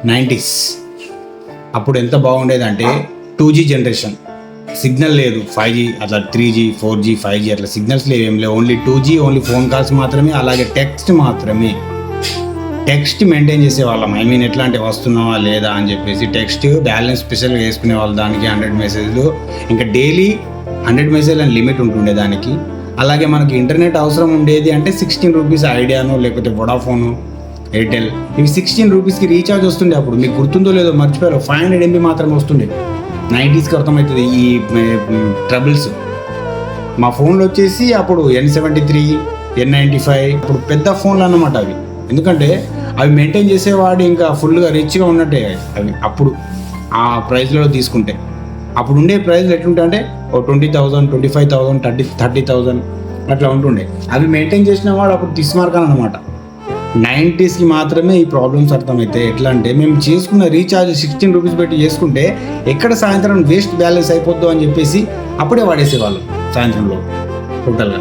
90s అప్పుడు ఎంత బాగుండేదంటే 2G generation, signal లేదు, 5G అట్లా 3G 4G 5G అట్లా సిగ్నల్స్ లేవు, ఏం లేవు, only 2G, only phone calls మాత్రమే, అలాగే టెక్స్ట్ మాత్రమే. టెక్స్ట్ మెయింటైన్ చేసేవాళ్ళం, ఐ మీన్ ఎట్లా అంటే వస్తున్నావా లేదా అని చెప్పేసి టెక్స్ట్ బ్యాలెన్స్ స్పెషల్గా వేసుకునే వాళ్ళు, దానికి 100 మెసేజ్లు, ఇంకా డైలీ 100 మెసేజ్ అని లిమిట్ ఉంటుండే దానికి. అలాగే మనకి ఇంటర్నెట్ అవసరం ఉండేది అంటే 16 రూపీస్ ఐడియాను లేకపోతే వొడాఫోను, ఎయిర్టెల్, ఇవి 16 రూపీస్కి రీఛార్జ్ వస్తుండే. అప్పుడు మీకు గుర్తుందో లేదో మర్చిపోయారు, 500 MB మాత్రమే వస్తుండే. 90స్కి అర్థమవుతుంది ఈ ట్రబుల్స్. మా ఫోన్లు వచ్చేసి అప్పుడు N73, N95, ఇప్పుడు పెద్ద ఫోన్లు అన్నమాట అవి. ఎందుకంటే అవి మెయింటైన్ చేసేవాడు ఇంకా ఫుల్గా రిచ్గా ఉన్నట్టే అవి. అప్పుడు ఆ ప్రైస్లో తీసుకుంటే అప్పుడు ఉండే ప్రైస్లు ఎట్లుంటాయి అంటే 20,000, 25,000, 30,000 అట్లా ఉంటుండే. అవి మెయింటైన్ చేసిన వాడు అప్పుడు తిస్మార్కాన్ అనమాట. 90స్కి మాత్రమే ఈ ప్రాబ్లమ్స్ అర్థమైతే ఎట్లా అంటే మేము చేసుకున్న రీఛార్జ్ 16 రూపీస్ పెట్టి చేసుకుంటే ఎక్కడ సాయంత్రం వేస్ట్ బ్యాలెన్స్ అయిపోద్దు అని చెప్పేసి అప్పుడే వాడేసేవాళ్ళు సాయంత్రంలో టోటల్గా.